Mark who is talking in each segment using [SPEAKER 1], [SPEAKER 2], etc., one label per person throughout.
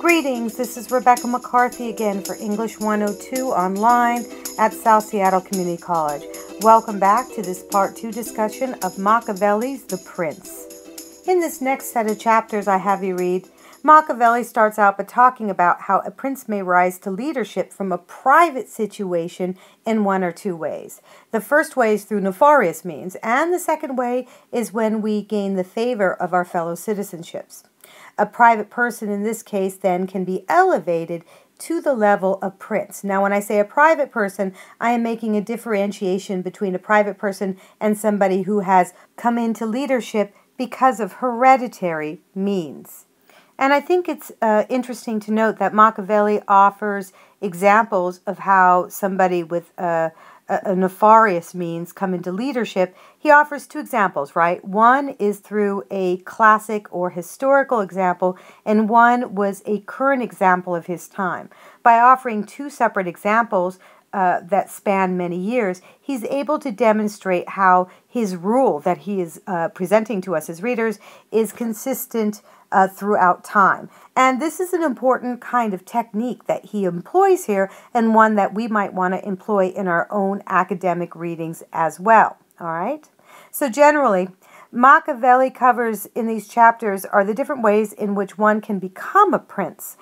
[SPEAKER 1] Greetings, this is Rebecca McCarthy again for English 102 online at South Seattle Community College. Welcome back to this Part 2 discussion of Machiavelli's The Prince. In this next set of chapters I have you read, Machiavelli starts out by talking about how a prince may rise to leadership from a private situation in one or two ways. The first way is through nefarious means, and the second way is when we gain the favor of our fellow citizenships. A private person in this case then can be elevated to the level of prince. Now, when I say a private person, I am making a differentiation between a private person and somebody who has come into leadership because of hereditary means. And I think it's interesting to note that Machiavelli offers examples of how somebody with a nefarious means come into leadership. He offers two examples, right? One is through a classic or historical example, and one was a current example of his time. By offering two separate examples that span many years, he's able to demonstrate how his rule that he is presenting to us as readers is consistent throughout time. And this is an important kind of technique that he employs here, and one that we might want to employ in our own academic readings as well. All right? So generally, Machiavelli covers in these chapters are the different ways in which one can become a prince,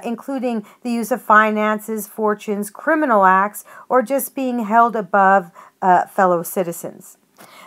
[SPEAKER 1] including the use of finances, fortunes, criminal acts, or just being held above fellow citizens.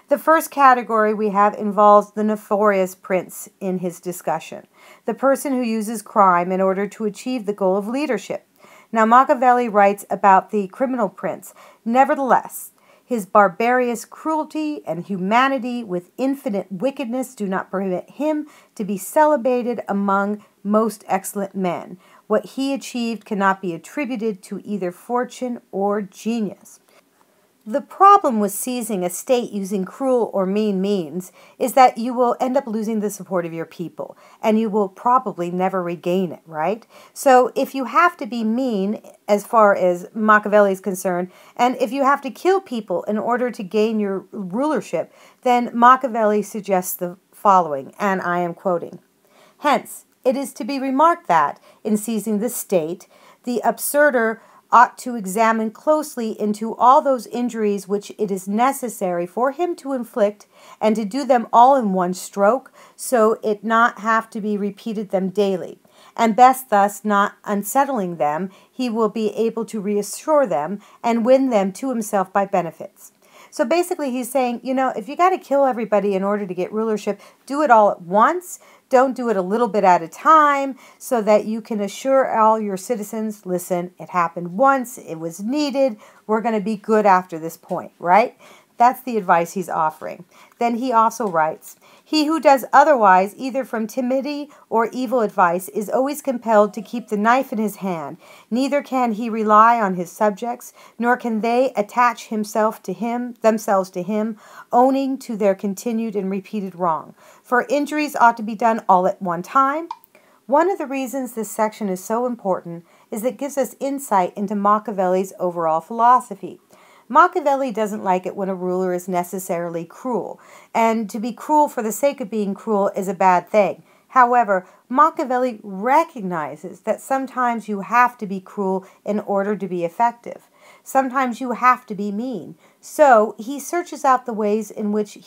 [SPEAKER 1] The first category we have involves the nefarious prince in his discussion, the person who uses crime in order to achieve the goal of leadership. Now, Machiavelli writes about the criminal prince. Nevertheless, his barbarous cruelty and humanity with infinite wickedness do not permit him to be celebrated among most excellent men. What he achieved cannot be attributed to either fortune or genius. The problem with seizing a state using cruel or mean means is that you will end up losing the support of your people, and you will probably never regain it, right? So if you have to be mean, as far as Machiavelli is concerned, and if you have to kill people in order to gain your rulership, then Machiavelli suggests the following, and I am quoting, "Hence, it is to be remarked that, in seizing the state, the absurder ought to examine closely into all those injuries which it is necessary for him to inflict, and to do them all in one stroke, so it not have to be repeated them daily. And best thus, not unsettling them, he will be able to reassure them, and win them to himself by benefits." So basically he's saying, you know, if you got to kill everybody in order to get rulership, do it all at once. Don't do it a little bit at a time, so that you can assure all your citizens, listen, it happened once, it was needed, we're going to be good after this point, right? That's the advice he's offering. Then he also writes, "He who does otherwise, either from timidity or evil advice, is always compelled to keep the knife in his hand. Neither can he rely on his subjects, nor can they attach themselves to him, owning to their continued and repeated wrong. For injuries ought to be done all at one time." One of the reasons this section is so important is that it gives us insight into Machiavelli's overall philosophy. Machiavelli doesn't like it when a ruler is necessarily cruel, and to be cruel for the sake of being cruel is a bad thing. However, Machiavelli recognizes that sometimes you have to be cruel in order to be effective. Sometimes you have to be mean. So he searches out the ways in which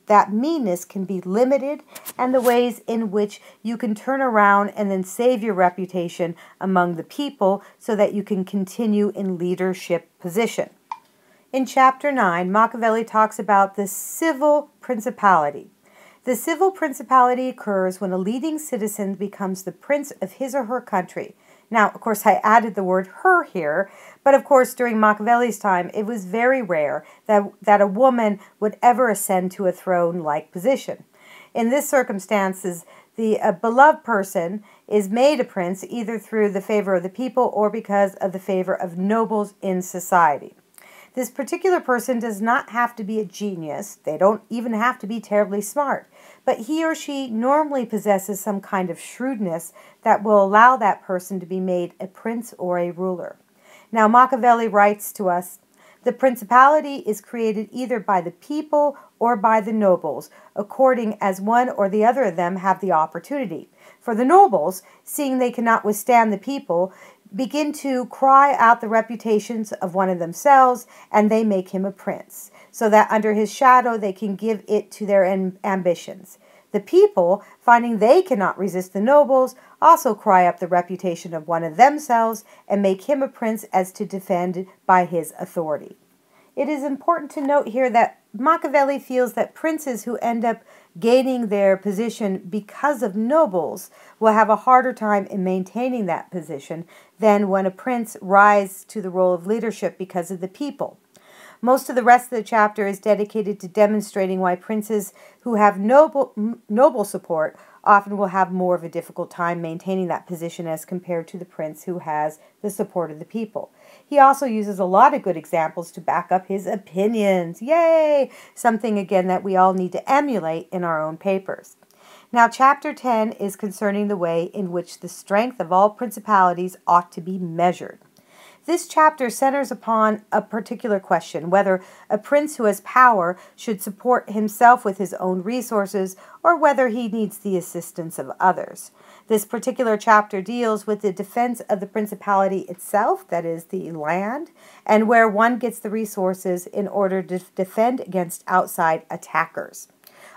[SPEAKER 1] that meanness can be limited, and the ways in which you can turn around and then save your reputation among the people so that you can continue in leadership position. In Chapter 9, Machiavelli talks about the civil principality. The civil principality occurs when a leading citizen becomes the prince of his or her country. Now, of course, I added the word her here, but of course, during Machiavelli's time, it was very rare that a woman would ever ascend to a throne-like position. In this circumstances, the beloved person is made a prince either through the favor of the people or because of the favor of nobles in society. This particular person does not have to be a genius. They don't even have to be terribly smart. But he or she normally possesses some kind of shrewdness that will allow that person to be made a prince or a ruler. Now, Machiavelli writes to us, The principality is created either by the people or by the nobles, according as one or the other of them have the opportunity. For the nobles, seeing they cannot withstand the people, begin to cry out the reputations of one of themselves, and they make him a prince, so that under his shadow they can give it to their ambitions. The people, finding they cannot resist the nobles, also cry up the reputation of one of themselves and make him a prince as to defend by his authority. It is important to note here that Machiavelli feels that princes who end up gaining their position because of nobles will have a harder time in maintaining that position than when a prince rises to the role of leadership because of the people. Most of the rest of the chapter is dedicated to demonstrating why princes who have noble support often will have more of a difficult time maintaining that position as compared to the prince who has the support of the people. He also uses a lot of good examples to back up his opinions. Yay! Something, again, that we all need to emulate in our own papers. Now, chapter 10 is concerning the way in which the strength of all principalities ought to be measured. This chapter centers upon a particular question, whether a prince who has power should support himself with his own resources or whether he needs the assistance of others. This particular chapter deals with the defense of the principality itself, that is, the land, and where one gets the resources in order to defend against outside attackers.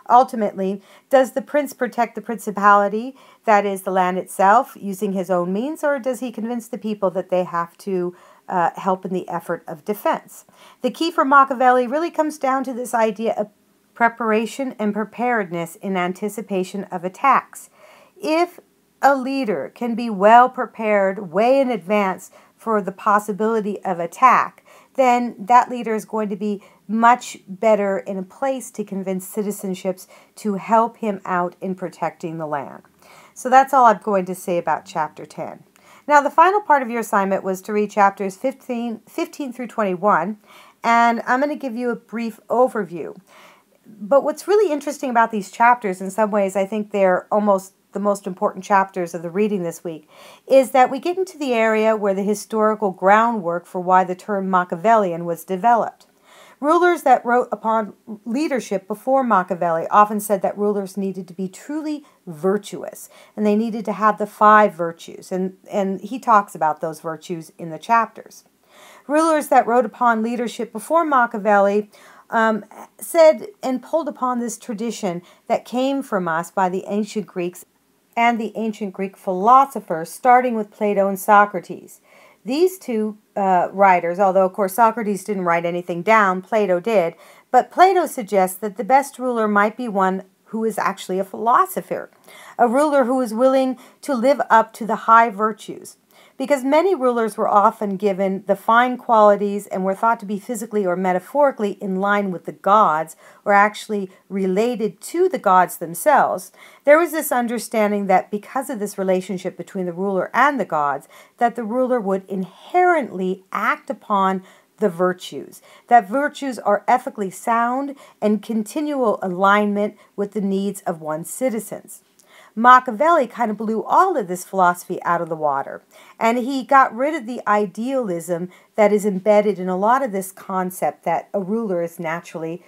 [SPEAKER 1] Ultimately, does the prince protect the principality, that is the land itself, using his own means, or does he convince the people that they have to help in the effort of defense? The key for Machiavelli really comes down to this idea of preparation and preparedness in anticipation of attacks. If a leader can be well prepared way in advance for the possibility of attack, then that leader is going to be much better in a place to convince citizenships to help him out in protecting the land. So that's all I'm going to say about chapter 10. Now, the final part of your assignment was to read chapters 15 through 21, and I'm going to give you a brief overview. But what's really interesting about these chapters, in some ways, I think they're almost the most important chapters of the reading this week, is that we get into the area where the historical groundwork for why the term Machiavellian was developed. Rulers that wrote upon leadership before Machiavelli often said that rulers needed to be truly virtuous, and they needed to have the 5 virtues, and he talks about those virtues in the chapters. Rulers that wrote upon leadership before Machiavelli said and pulled upon this tradition that came from us by the ancient Greeks and the ancient Greek philosophers, starting with Plato and Socrates. These two writers, although of course Socrates didn't write anything down, Plato did, but Plato suggests that the best ruler might be one who is actually a philosopher, a ruler who is willing to live up to the high virtues. Because many rulers were often given the fine qualities and were thought to be physically or metaphorically in line with the gods, or actually related to the gods themselves, there was this understanding that because of this relationship between the ruler and the gods, that the ruler would inherently act upon the virtues, that virtues are ethically sound and continual alignment with the needs of one's citizens. Machiavelli kind of blew all of this philosophy out of the water, and he got rid of the idealism that is embedded in a lot of this concept that a ruler is naturally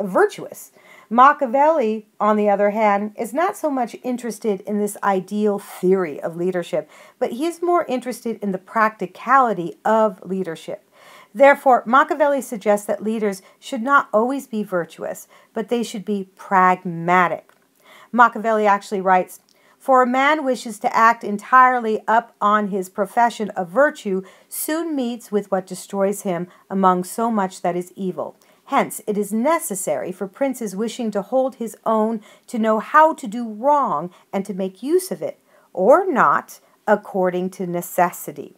[SPEAKER 1] virtuous. Machiavelli, on the other hand, is not so much interested in this ideal theory of leadership, but he is more interested in the practicality of leadership. Therefore, Machiavelli suggests that leaders should not always be virtuous, but they should be pragmatic. Machiavelli actually writes, "For a man wishes to act entirely up on his profession of virtue soon meets with what destroys him among so much that is evil. Hence, it is necessary for princes wishing to hold his own to know how to do wrong and to make use of it, or not, according to necessity."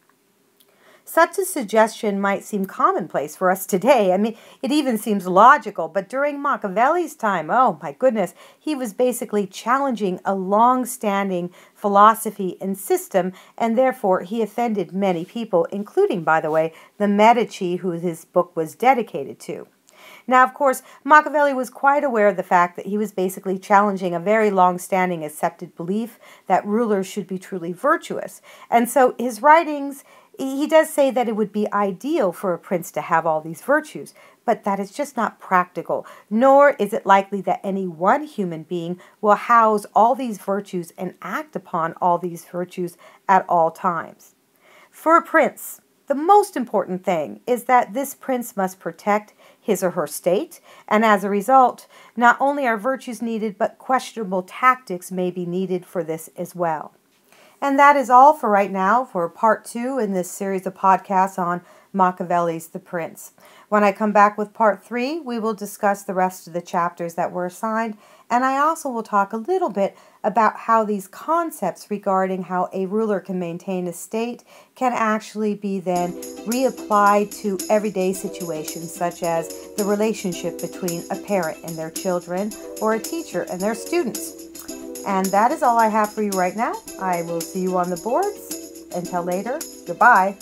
[SPEAKER 1] Such a suggestion might seem commonplace for us today. I mean, it even seems logical, but during Machiavelli's time, oh my goodness, he was basically challenging a long-standing philosophy and system, and therefore he offended many people, including, by the way, the Medici, who his book was dedicated to. Now, of course, Machiavelli was quite aware of the fact that he was basically challenging a very long-standing accepted belief that rulers should be truly virtuous. And so his writings He does say that it would be ideal for a prince to have all these virtues, but that is just not practical, nor is it likely that any one human being will house all these virtues and act upon all these virtues at all times. For a prince, the most important thing is that this prince must protect his or her state, and as a result, not only are virtues needed, but questionable tactics may be needed for this as well. And that is all for right now for part 2 in this series of podcasts on Machiavelli's The Prince. When I come back with part 3, we will discuss the rest of the chapters that were assigned, and I also will talk a little bit about how these concepts regarding how a ruler can maintain a state can actually be then reapplied to everyday situations, such as the relationship between a parent and their children or a teacher and their students. And that is all I have for you right now. I will see you on the boards. Until later, goodbye.